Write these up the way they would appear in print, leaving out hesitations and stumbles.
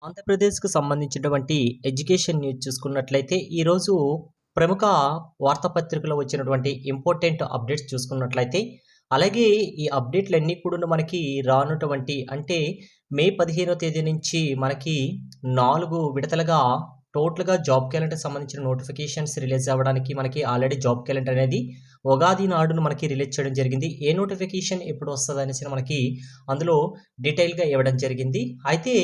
ఆంధ్రప్రదేశ్‌కు సంబంధించినటువంటి education news చూసుకున్నట్లయితే, ఈరోజు ప్రముఖ వార్తాపత్రికలో వచ్చినటువంటి ఇంపార్టెంట్ అప్డేట్స్ చూసుకున్నట్లయితే, అలాగే ఈ అప్డేట్‌లన్నీ కూడాను మనకి రానున్నటువంటి అంటే మే 15వ తేదీ నుంచి మనకి 4 విడతలుగా టోటల్‌గా జాబ్ క్యాలెండర్‌కి సంబంధించిన నోటిఫికేషన్స్ రిలీజ్ అవ్వడానికి మనకి ఆల్రెడీ జాబ్ క్యాలెండర్ అనేది ఉగాది నాడున మనకి రిలీజ్ చేయడం జరిగింది. ఏ నోటిఫికేషన్ ఎప్పుడు వస్తదనేసి మనకి అందులో డీటెయిల్‌గా ఇవ్వడం జరిగింది. అయితే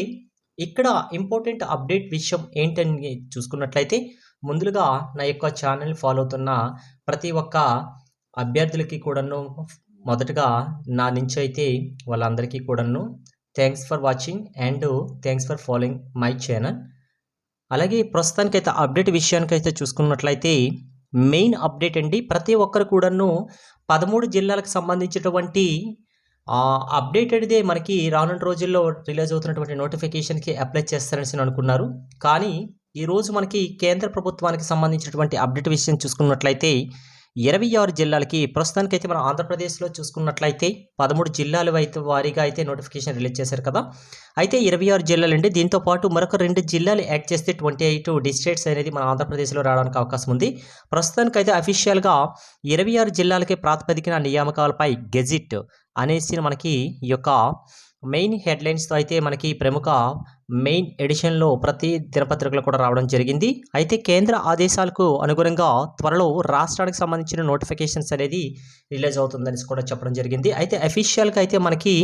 ఇక్కడ ఇంపార్టెంట్ అప్డేట్ విషయం ఏంటని చూసుకున్నట్లయితే, ముందుగా నా యొక్క ఛానల్ ఫాలో అవుతున్న ప్రతి ఒక్క అభ్యర్థులకి కూడాను మొదటగా నా నుంచి అయితే వాళ్ళందరికీ కూడాను thanks for watching and thanks for following my channel. అలాగే ప్రస్తుతానికైతే అప్డేట్ విషయానికైతే చూసుకున్నట్లయితే మెయిన్ అప్డేట్ అండి. ప్రతి ఒక్కరు కూడాను 13 జిల్లాలకు సంబంధించినటువంటి అప్డేటెడ్‌దే మనకి రానున్న రోజుల్లో రిలీజ్ అవుతున్నటువంటి నోటిఫికేషన్‌కి అప్లై చేస్తారనేసి అనుకున్నారు. కానీ ఈరోజు మనకి కేంద్ర ప్రభుత్వానికి సంబంధించినటువంటి అప్డేట్ విషయం చూసుకున్నట్లయితే 26 జిల్లాలకి ప్రస్తుతానికైతే మన ఆంధ్రప్రదేశ్‌లో చూసుకున్నట్లయితే 13 జిల్లాల వారీగా అయితే నోటిఫికేషన్ రిలీజ్ చేశారు కదా! అయితే 26 జిల్లాలండి. దీంతో పాటు మరొక 2 జిల్లాలు యాడ్ చేస్తే 28 డిస్ట్రిక్ట్స్ అనేది మన ఆంధ్రప్రదేశ్‌లో రావడానికి అవకాశం ఉంది. ప్రస్తుతానికైతే అఫీషియల్‌గా 26 జిల్లాలకే ప్రాతిపదికన నియామకాలపై గెజిట్ అనేసి మనకి ఈ యొక్క మెయిన్ హెడ్లైన్స్‌తో అయితే మనకి ప్రముఖ మెయిన్ ఎడిషన్‌లో ప్రతి దినపత్రికలో కూడా రావడం జరిగింది. అయితే కేంద్ర ఆదేశాలకు అనుగుణంగా త్వరలో రాష్ట్రానికి సంబంధించిన నోటిఫికేషన్స్ అనేది రిలీజ్ అవుతుందనేసి కూడా చెప్పడం జరిగింది. అయితే అఫీషియల్‌గా అయితే మనకి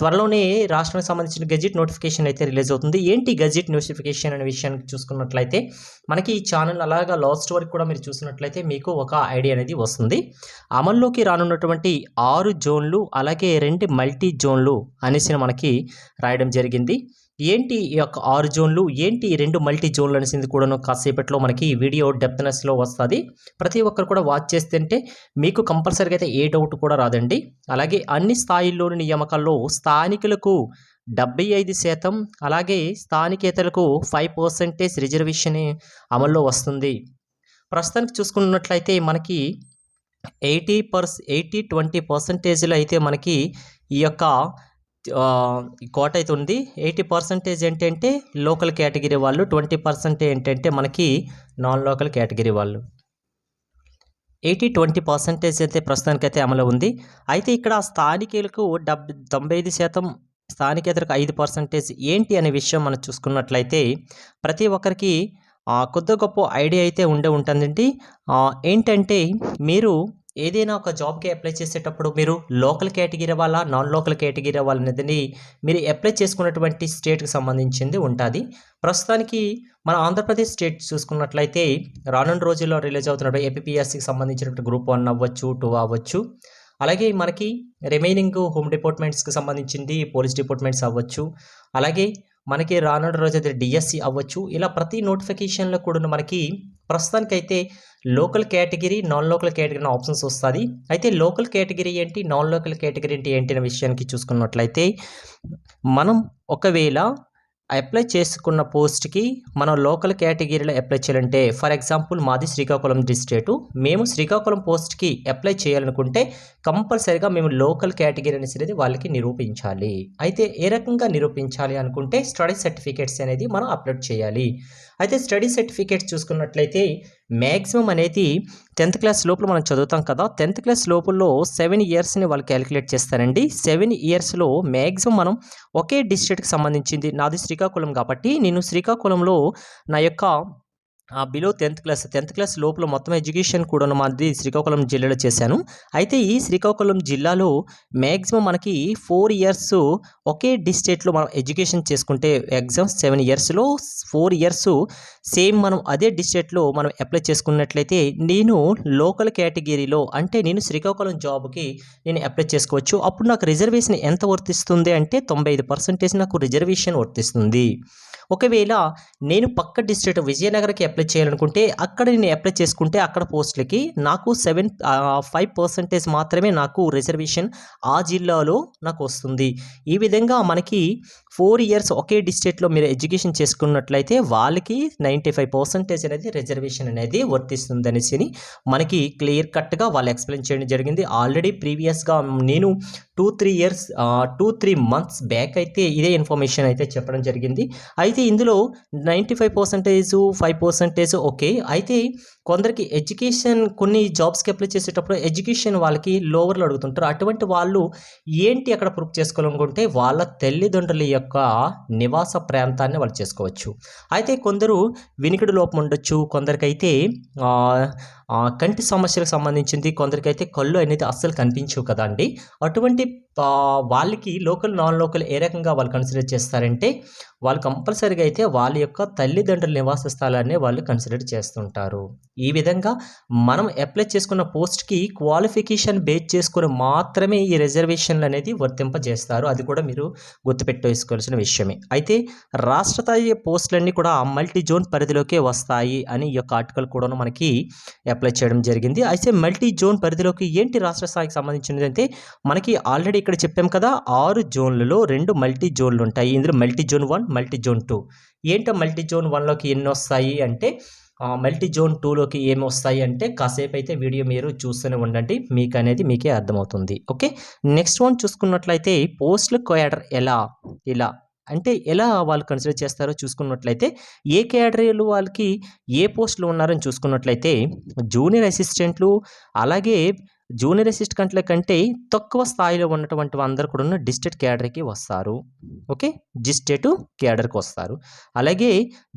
త్వరలోనే రాష్ట్రానికి సంబంధించిన గెజిట్ నోటిఫికేషన్ అయితే రిలీజ్ అవుతుంది. ఏంటి గెజిట్ నోటిఫికేషన్ అనే విషయాన్ని చూసుకున్నట్లయితే మనకి ఈ ఛానల్ అలాగా లాస్ట్ వరకు కూడా మీరు చూసినట్లయితే మీకు ఒక ఐడియా అనేది వస్తుంది. అమల్లోకి రానున్నటువంటి 6 జోన్లు అలాగే 2 మల్టీ జోన్లు అనేసి మనకి రాయడం జరిగింది. ఏంటి ఈ యొక్క 6 జోన్లు, ఏంటి 2 మల్టీ జోన్లు అనేసింది కూడాను కాసేపట్లో మనకి వీడియో డెప్త్‌నెస్‌లో వస్తది. ప్రతి ఒక్కరు కూడా వాచ్ చేస్తుంటే మీకు కంపల్సరీగా అయితే ఏ డౌట్ కూడా రాదండి. అలాగే అన్ని స్థాయిల్లోని నియామకాల్లో స్థానికులకు 75% అలాగే స్థానికేతరులకు 5% రిజర్వేషన్ అమల్లో వస్తుంది. ప్రస్తుతానికి చూసుకున్నట్లయితే మనకి 20% అయితే మనకి ఈ యొక్క కోట అయితే ఉంది. 80% ఏంటంటే లోకల్ కేటగిరీ వాళ్ళు, 20% ఏంటంటే మనకి నాన్ లోకల్ కేటగిరీ వాళ్ళు. 20% అయితే ప్రస్తుతానికైతే అమలు ఉంది. అయితే ఇక్కడ స్థానికులకు 95%, స్థానికేతరకు 5% ఏంటి అనే విషయం మనం చూసుకున్నట్లయితే ప్రతి ఒక్కరికి కొద్దో గొప్పో ఐడియా అయితే ఉంటుందండి. ఏంటంటే మీరు ఏదైనా ఒక జాబ్‌కి అప్లై చేసేటప్పుడు మీరు లోకల్ కేటగిరీ వాళ్ళా, నాన్ లోకల్ కేటగిరీ వాళ్ళనేది మీరు అప్లై చేసుకున్నటువంటి స్టేట్‌కి సంబంధించింది ఉంటాది. ప్రస్తుతానికి మన ఆంధ్రప్రదేశ్ స్టేట్ చూసుకున్నట్లయితే రానున్న రోజుల్లో రిలీజ్ అవుతున్న ఏపీపీఎస్‌సికి సంబంధించినటువంటి గ్రూప్ 1 అవ్వచ్చు, 2 అవ్వచ్చు. అలాగే మనకి రిమైనింగ్ హోమ్ డిపార్ట్మెంట్స్‌కి సంబంధించింది పోలీస్ డిపార్ట్మెంట్స్ అవ్వచ్చు. అలాగే మనకి రానున్న రోజైతే డిఎస్సి అవ్వచ్చు. ఇలా ప్రతి నోటిఫికేషన్‌లో కూడా మనకి ప్రస్తుతానికైతే local category, non local category అనే ఆప్షన్స్ వస్తది. అయితే లోకల్ కేటగిరీ ఏంటి, నాన్ లోకల్ కేటగిరీ ఏంటి అనే విషయానికి చూసుకున్నట్లయితే మనం ఒకవేళ అప్లై చేసుకున్న పోస్ట్‌కి మనం లోకల్ కేటగిరీలో అప్లై చేయాలంటే ఫర్ ఎగ్జాంపుల్ మాది శ్రీకాకుళం డిస్ట్రిక్ట్. మేము శ్రీకాకుళం పోస్ట్‌కి అప్లై చేయాలనుకుంటే కంపల్సరీగా మేము లోకల్ కేటగిరీ అనేది వాళ్ళకి నిరూపించాలి. అయితే ఏ రకంగా నిరూపించాలి అనుకుంటే స్టడీ సర్టిఫికేట్స్ అనేది మనం అప్లోడ్ చేయాలి. అయితే స్టడీ సర్టిఫికేట్స్ చూసుకున్నట్లయితే మ్యాక్సిమం అనేది 10th క్లాస్ లోపల మనం చదువుతాం కదా! 10th క్లాస్ లోపల 7 ఇయర్స్‌ని వాళ్ళు క్యాలిక్యులేట్ చేస్తారండి. 7 ఇయర్స్‌లో మ్యాక్సిమం మనం ఒకే డిస్ట్రిక్ట్‌కి సంబంధించింది నాది శ్రీకాకుళం కాబట్టి నేను శ్రీకాకుళంలో నా యొక్క బిలో 10th క్లాస్ లోపల మొత్తం ఎడ్యుకేషన్ కూడా మాది శ్రీకాకుళం జిల్లాలో చేశాను. అయితే ఈ శ్రీకాకుళం జిల్లాలో మ్యాక్సిమం మనకి 4 ఇయర్స్ ఒకే డిస్ట్రిక్ట్‌లో మనం ఎడ్యుకేషన్ చేసుకుంటే ఎగ్జామ్స్ 7 ఇయర్స్‌లో 4 ఇయర్స్ సేమ్ మనం అదే డిస్ట్రిక్ట్‌లో మనం అప్లై చేసుకున్నట్లయితే నేను లోకల్ కేటగిరీలో అంటే నేను శ్రీకాకుళం జాబ్‌కి నేను అప్లై చేసుకోవచ్చు. అప్పుడు నాకు రిజర్వేషన్ ఎంత వర్తిస్తుంది అంటే 95% నాకు రిజర్వేషన్ వర్తిస్తుంది. ఒకవేళ నేను పక్క డిస్ట్రిక్ట్ విజయనగరంకి అప్లై చేయాలనుకుంటే అక్కడ నేను అప్లై చేసుకుంటే అక్కడ పోస్టులకి నాకు 5% మాత్రమే నాకు రిజర్వేషన్ ఆ జిల్లాలో నాకు వస్తుంది. ఈ విధంగా మనకి 4 ఇయర్స్ ఒకే డిస్ట్రిక్ట్‌లో మీరు ఎడ్యుకేషన్ చేసుకున్నట్లయితే వాళ్ళకి 95% అనేది రిజర్వేషన్ అనేది వర్తిస్తుందనేసి మనకి క్లియర్ కట్‌గా వాళ్ళు ఎక్స్‌ప్లెయిన్ చేయడం జరిగింది. ఆల్రెడీ ప్రీవియస్‌గా నేను 2-3 మంత్స్ బ్యాక్ అయితే ఇదే ఇన్ఫర్మేషన్ అయితే చెప్పడం జరిగింది. అయితే ఇందులో 95% 5% ఓకే. అయితే కొందరికి ఎడ్యుకేషన్ కొన్ని జాబ్స్‌కి అప్లై చేసేటప్పుడు ఎడ్యుకేషన్ వాళ్ళకి లోవర్‌లో అడుగుతుంటారు. అటువంటి వాళ్ళు ఏంటి అక్కడ ప్రూఫ్ చేసుకోవాలనుకుంటే వాళ్ళ తల్లిదండ్రుల యొక్క నివాస ప్రాంతాన్ని వాళ్ళు చేసుకోవచ్చు. అయితే కొందరు వినికిడి లోపం ఉండొచ్చు. కొందరికైతే ఆహ్, కంటి సమస్యలకు సంబంధించింది. కొందరికైతే కళ్ళు అనేది అస్సలు కనిపించవు కదండీ! అటువంటి వాళ్ళకి లోకల్, నాన్ లోకల్ ఏ రకంగా వాళ్ళు కన్సిడర్ చేస్తారంటే వాళ్ళు కంపల్సరీగా అయితే వాళ్ళ యొక్క తల్లిదండ్రుల నివాస స్థలాన్నే వాళ్ళు కన్సిడర్ చేస్తుంటారు. ఈ విధంగా మనం అప్లై చేసుకున్న పోస్ట్‌కి క్వాలిఫికేషన్ బేస్ చేసుకొని మాత్రమే ఈ రిజర్వేషన్‌లనేది వర్తింపజేస్తారు. అది కూడా మీరు గుర్తుపెట్టేసుకోవాల్సిన విషయమే. అయితే రాష్ట్ర స్థాయి పోస్టులన్నీ కూడా మల్టీ జోన్ పరిధిలోకే వస్తాయి అని ఈ యొక్క ఆర్టికల్ కూడాను మనకి అప్లై చేయడం జరిగింది. అయితే మల్టీ జోన్ పరిధిలోకి ఏంటి రాష్ట్ర స్థాయికి సంబంధించినదంటే మనకి ఆల్రెడీ ఇక్కడ చెప్పాం కదా 6 జోన్లలో 2 మల్టీ జోన్లు ఉంటాయి. ఇందులో మల్టీ జోన్ 1, మల్టీ జోన్ 2. ఏంటో మల్టీ జోన్ 1లోకి ఎన్నొస్తాయి అంటే మల్టీ జోన్ 2లోకి ఏమొస్తాయి అంటే కాసేపైతే వీడియో మీరు చూస్తూనే ఉండండి. మీకే అర్థమవుతుంది. ఓకే. నెక్స్ట్ వన్ చూసుకున్నట్లయితే పోస్టుల క్యాడర్ ఇలా అంటే ఎలా వాళ్ళు కన్సిడర్ చేస్తారో చూసుకున్నట్లయితే ఏ కేటగిరీలు వాళ్ళకి ఏ పోస్టులు ఉన్నారని చూసుకున్నట్లయితే జూనియర్ అసిస్టెంట్లు అలాగే జూనియర్ అసిస్టెంట్ల కంటే తక్కువ స్థాయిలో ఉన్నటువంటి అందరూ కూడా డిస్ట్రిక్ట్ క్యాడర్‌కి వస్తారు. ఓకే. డిస్ట్రిక్ట్ క్యాడర్‌కి వస్తారు. అలాగే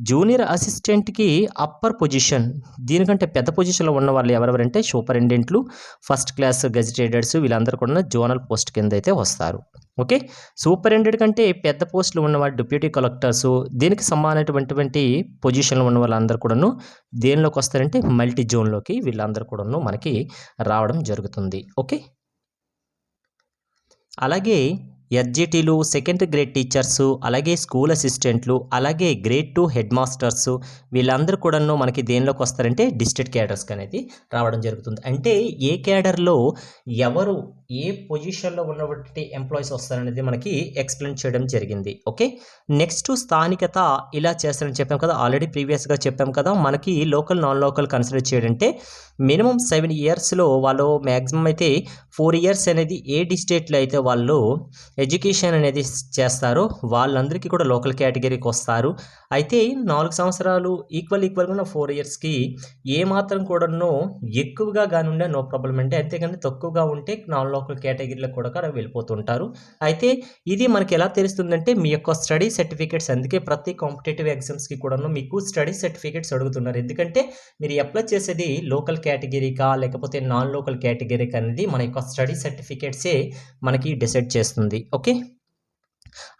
జూనియర్ అసిస్టెంట్‌కి అప్పర్ పొజిషన్ దీనికంటే పెద్ద పొజిషన్‌లో ఉన్నవాళ్ళు ఎవరెవరంటే సూపరింటెండెంట్లు, ఫస్ట్ క్లాస్ గెజిటేటెడ్స్ వీళ్ళందరూ కూడా జోనల్ పోస్ట్ కింద అయితే వస్తారు. ఓకే. సూపరింటెండెంట్ కంటే పెద్ద పోస్టులు ఉన్నవాళ్ళు డిప్యూటీ కలెక్టర్సు దీనికి సమానమైనటువంటి పొజిషన్‌లో ఉన్న వాళ్ళందరూ కూడాను దేనిలోకి వస్తారంటే మల్టీ జోన్‌లోకి వీళ్ళందరూ కూడాను మనకి రావడం జరుగుతుంది. ఓకే. అలాగే ఎస్‌జిటీలు, సెకండరీ గ్రేడ్ టీచర్సు, అలాగే స్కూల్ అసిస్టెంట్లు, అలాగే గ్రేడ్ 2 హెడ్ మాస్టర్సు వీళ్ళందరూ కూడాను మనకి దేనిలోకి వస్తారంటే డిస్ట్రిక్ట్ క్యాడర్స్‌కి అనేది రావడం జరుగుతుంది. అంటే ఏ క్యాడర్‌లో ఎవరు ఏ పొజిషన్‌లో ఉన్నటువంటి ఎంప్లాయీస్ వస్తారనేది మనకి ఎక్స్‌ప్లెయిన్ చేయడం జరిగింది. ఓకే. నెక్స్ట్ స్థానికత ఇలా చేస్తారని చెప్పాం కదా! ఆల్రెడీ ప్రీవియస్‌గా చెప్పాం కదా! మనకి లోకల్, నాన్ లోకల్ కన్సిడర్ చేయడంటే మినిమమ్ 7 ఇయర్స్‌లో వాళ్ళు మాక్సిమం అయితే 4 ఇయర్స్ అనేది ఏ డిస్ట్రిక్ట్‌లో అయితే వాళ్ళు ఎడ్యుకేషన్ అనేది చేస్తారో వాళ్ళందరికీ కూడా లోకల్ కేటగిరీకి వస్తారు. అయితే 4 సంవత్సరాలు ఈక్వల్‌గా 4 ఇయర్స్‌కి ఏమాత్రం కూడాను ఎక్కువగా గానుండే నో ప్రాబ్లమ్ అండి. అంతేగాని తక్కువగా ఉంటే నాన్ లోకల్ కేటగిరీలో కూడా వెళ్ళిపోతుంటారు. అయితే ఇది మనకి ఎలా తెలుస్తుందంటే మీ యొక్క స్టడీ సర్టిఫికేట్స్ అందుకే ప్రతి కాంపిటేటివ్ ఎగ్జామ్స్‌కి కూడాను మీకు స్టడీ సర్టిఫికేట్స్ అడుగుతున్నారు. ఎందుకంటే మీరు అప్లై చేసేది లోకల్ కేటగిరీకా లేకపోతే నాన్ లోకల్ కేటగిరీకా అనేది మన యొక్క స్టడీ సర్టిఫికేట్సే మనకి డిసైడ్ చేస్తుంది. ఓకే.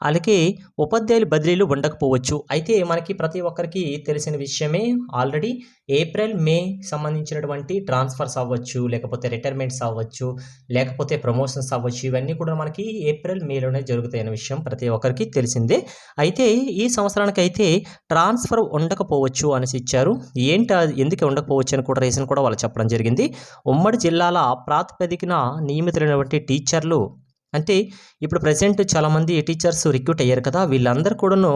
అలాగే ఉపాధ్యాయుల బదిలీలు ఉండకపోవచ్చు. అయితే మనకి ప్రతి ఒక్కరికి తెలిసిన విషయమే ఆల్రెడీ ఏప్రిల్, మే సంబంధించినటువంటి ట్రాన్స్‌ఫర్స్ అవ్వచ్చు, లేకపోతే రిటైర్మెంట్స్ అవ్వచ్చు, లేకపోతే ప్రమోషన్స్ అవ్వచ్చు. ఇవన్నీ కూడా మనకి ఏప్రిల్, మేలోనే జరుగుతాయనే విషయం ప్రతి ఒక్కరికి తెలిసిందే. అయితే ఈ సంవత్సరానికైతే ట్రాన్స్‌ఫర్ ఉండకపోవచ్చు అనేసి ఇచ్చారు. ఎందుకు ఉండకపోవచ్చు అని కూడా రీజన్ కూడా వాళ్ళు చెప్పడం జరిగింది. ఉమ్మడి జిల్లాల ప్రాతిపదికన నియమితులైనటువంటి టీచర్లు అంటే ఇప్పుడు ప్రెజెంట్ చాలామంది టీచర్స్ రిక్రూట్ అయ్యారు కదా! వీళ్ళందరూ కూడాను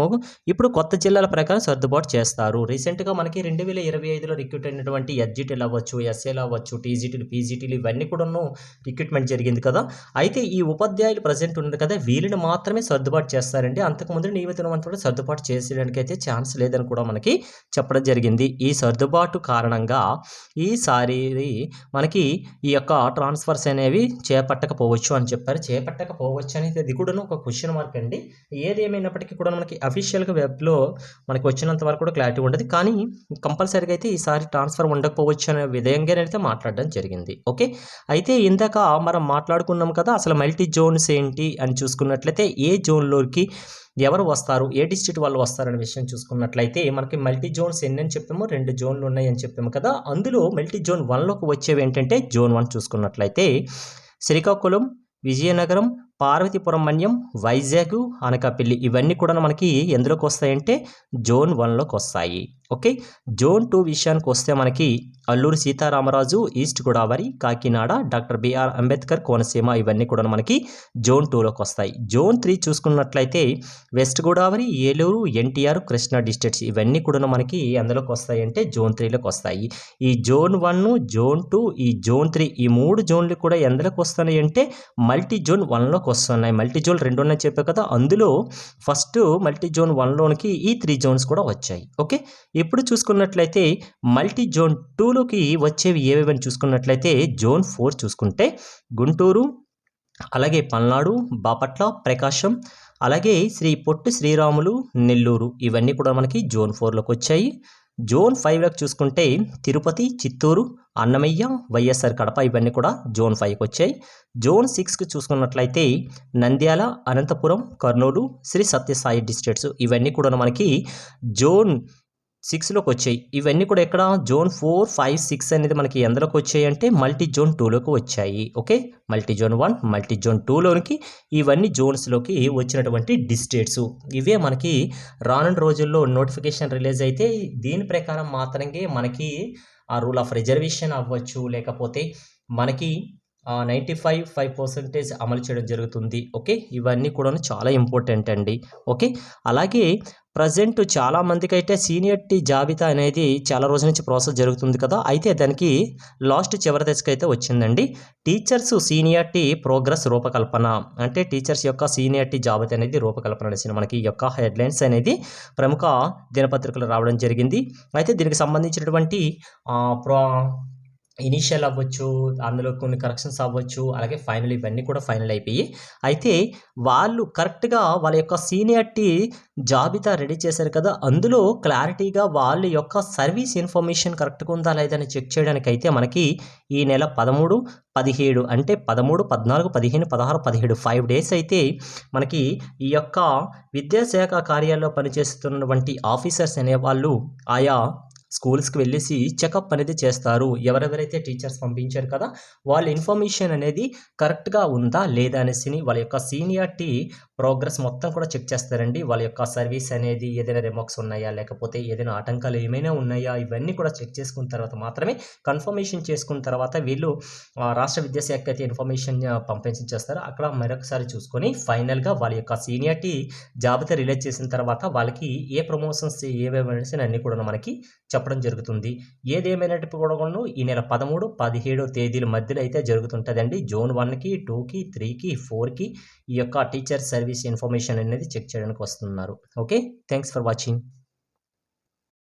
ఇప్పుడు కొత్త జిల్లాల ప్రకారం సర్దుబాటు చేస్తారు. రీసెంట్‌గా మనకి 2025లో రిక్రూట్ అయినటువంటి ఎస్‌జిటీలు అవ్వచ్చు, ఎస్ఏలు అవ్వచ్చు, టీజీటీలు, పీజీటీలు ఇవన్నీ కూడాను రిక్రూట్‌మెంట్ జరిగింది కదా! అయితే ఈ ఉపాధ్యాయులు ప్రెజెంట్ ఉన్నారు కదా! వీళ్ళని మాత్రమే సర్దుబాటు చేస్తారండి. అంతకుముందు నియమితులమంతా సర్దుబాటు చేసేయడానికైతే ఛాన్స్ లేదని కూడా మనకి చెప్పడం జరిగింది. ఈ సర్దుబాటు కారణంగా ఈసారి మనకి ఈ యొక్క ట్రాన్స్‌ఫర్స్ అనేవి చేపట్టకపోవచ్చు అని చెప్పారు. చేపట్టకపోవచ్చు అనేది అది కూడాను ఒక క్వెషన్ మార్క్ అండి. ఏది ఏమైనప్పటికీ కూడా మనకి అఫీషియల్‌గా వెబ్‌లో మనకి వచ్చినంత వరకు కూడా క్లారిటీ ఉండదు. కానీ కంపల్సరీగా అయితే ఈసారి ట్రాన్స్‌ఫర్ ఉండకపోవచ్చు అనే విధంగానైతే మాట్లాడడం జరిగింది. ఓకే. అయితే ఇందాక మనం మాట్లాడుకున్నాం కదా! అసలు మల్టీ జోన్స్ ఏంటి అని చూసుకున్నట్లయితే ఏ జోన్‌లోకి ఎవరు వస్తారు? ఏ డిస్ట్రిక్ట్ వాళ్ళు వస్తారనే విషయం చూసుకున్నట్లయితే మనకి మల్టీ జోన్స్ ఎన్నని చెప్పామో 2 జోన్‌లు ఉన్నాయని చెప్పాము కదా! అందులో మల్టీ జోన్ 1లోకి వచ్చేవి ఏంటంటే జోన్ 1 చూసుకున్నట్లయితే శ్రీకాకుళం, విజయనగరం, పార్వతీపురం మన్యం, వైజాగ్, అనకాపల్లి ఇవన్నీ కూడా మనకి ఎందులోకి వస్తాయంటే జోన్ 1లోకి వస్తాయి. ఓకే. జోన్ 2 విషయానికి వస్తే మనకి Alluri Sitaramaraju, east Godavari, Kakinada, doctor BR Ambedkar, Konaseema ఇవన్నీ కూడా మనకి జోన్ 2లోకి వస్తాయి. జోన్ 3 చూసుకున్నట్లయితే వెస్ట్ గోదావరి, ఏలూరు, ఎన్టీఆర్, కృష్ణా డిస్ట్రిక్ట్స్ ఇవన్నీ కూడా మనకి ఎందులోకి వస్తాయి అంటే జోన్ 3లోకి వస్తాయి. ఈ జోన్ 1, జోన్ 2, ఈ జోన్ 3 ఈ 3 జోన్లు కూడా ఎందులోకి వస్తున్నాయి అంటే మల్టీ జోన్ 1లోకి వస్తున్నాయి. మల్టీ జోన్ 2 ఉన్నాయి చెప్పా కదా, అందులో ఫస్ట్ మల్టీ జోన్ 1లోనికి ఈ 3 జోన్స్ కూడా వచ్చాయి. ఓకే. ఇప్పుడు చూసుకున్నట్లయితే మల్టీ జోన్ 2లోకి వచ్చేవి ఏవేవని చూసుకున్నట్లయితే జోన్ 4 చూసుకుంటే గుంటూరు, అలాగే పల్నాడు, బాపట్ల, ప్రకాశం, అలాగే శ్రీ పొట్టి శ్రీరాములు, నెల్లూరు ఇవన్నీ కూడా మనకి జోన్ 4లోకి వచ్చాయి. జోన్ 5లోకి చూసుకుంటే తిరుపతి, చిత్తూరు, అన్నమయ్య, వైఎస్ఆర్ కడప ఇవన్నీ కూడా జోన్ 5కి వచ్చాయి. జోన్ 6కి చూసుకున్నట్లయితే నంద్యాల, అనంతపురం, కర్నూలు, శ్రీ సత్యసాయి డిస్ట్రిక్ట్స్ ఇవన్నీ కూడా మనకి జోన్ 6లోకి వచ్చాయి. ఇవన్నీ కూడా ఎక్కడ జోన్ 4, 5, 6 అనేది మనకి ఎందులోకి వచ్చాయి అంటే మల్టీ జోన్ 2లోకి వచ్చాయి. Okay. Multi zone 1, multi zone 2లోనికి ఇవన్నీ జోన్స్లోకి వచ్చినటువంటి డిస్ట్రిక్ట్స్. ఇవే మనకి రానున్న రోజుల్లో నోటిఫికేషన్ రిలీజ్ అయితే దీని ప్రకారం మాత్రమే మనకి ఆ రూల్ ఆఫ్ రిజర్వేషన్ అవ్వచ్చు, లేకపోతే మనకి 95% అమలు చేయడం జరుగుతుంది. ఓకే. ఇవన్నీ కూడా చాలా ఇంపార్టెంట్ అండి. ఓకే. అలాగే ప్రజెంట్ చాలామందికి అయితే సీనియారిటీ జాబితా అనేది చాలా రోజుల నుంచి ప్రాసెస్ జరుగుతుంది కదా, అయితే దానికి చివరి దశకు అయితే వచ్చిందండి. టీచర్స్ సీనియారిటీ ప్రోగ్రెస్ రూపకల్పన అంటే టీచర్స్ యొక్క సీనియారిటీ జాబితా అనేది రూపకల్పన అనేసి మనకి ఈ యొక్క హెడ్లైన్స్ అనేది ప్రముఖ దినపత్రికలు రావడం జరిగింది. అయితే దీనికి సంబంధించినటువంటి ఇనీషియల్ అవ్వచ్చు, అందులో కొన్ని కరెక్షన్స్ అవ్వచ్చు, అలాగే ఫైనల్ ఇవన్నీ కూడా ఫైనల్ అయిపోయి అయితే వాళ్ళు కరెక్ట్గా వాళ్ళ యొక్క సీనియారిటీ జాబితా రెడీ చేశారు కదా, అందులో క్లారిటీగా వాళ్ళ యొక్క సర్వీస్ ఇన్ఫర్మేషన్ కరెక్ట్గా ఉందా లేదని చెక్ చేయడానికి అయితే మనకి ఈ నెల 13, 17 అంటే 13, 14, 15, 16, 17 5 డేస్ అయితే మనకి ఈ యొక్క విద్యాశాఖ కార్యాలయంలో పనిచేస్తున్నటువంటి ఆఫీసర్స్ అనేవాళ్ళు ఆయా స్కూల్స్కి వెళ్ళేసి చెకప్ అనేది చేస్తారు. ఎవరెవరైతే టీచర్స్ పంపించారు కదా వాళ్ళ ఇన్ఫర్మేషన్ అనేది కరెక్ట్గా ఉందా లేదా అనేసి వాళ్ళ యొక్క సీనియారిటీ ప్రోగ్రెస్ మొత్తం కూడా చెక్ చేస్తారండి. వాళ్ళ యొక్క సర్వీస్ అనేది ఏదైనా రిమార్క్స్ ఉన్నాయా, లేకపోతే ఏదైనా ఆటంకాలు ఏమైనా ఉన్నాయా, ఇవన్నీ కూడా చెక్ చేసుకున్న తర్వాత మాత్రమే కన్ఫర్మేషన్ చేసుకున్న తర్వాత వీళ్ళు రాష్ట్ర విద్యాశాఖ అయితే ఇన్ఫర్మేషన్ పంపించేస్తారు. అక్కడ మరొకసారి చూసుకొని ఫైనల్గా వాళ్ళ యొక్క సీనియారిటీ జాబితా రిలీజ్ చేసిన తర్వాత వాళ్ళకి ఏ ప్రమోషన్స్ ఏవేమైనా అన్నీ కూడా మనకి చెప్పడం జరుగుతుంది. ఏదేమైనట్టు కూడా ఈ నెల 13, 17 తేదీల మధ్యలో అయితే జరుగుతుంటుందండి. జోన్ 1కి, 2కి, 3కి, 4కి ఈ యొక్క టీచర్ సర్వీస్ ఇన్ఫర్మేషన్ అనేది చెక్ చేయడానికి వస్తున్నారు. ఓకే. Thanks for watching.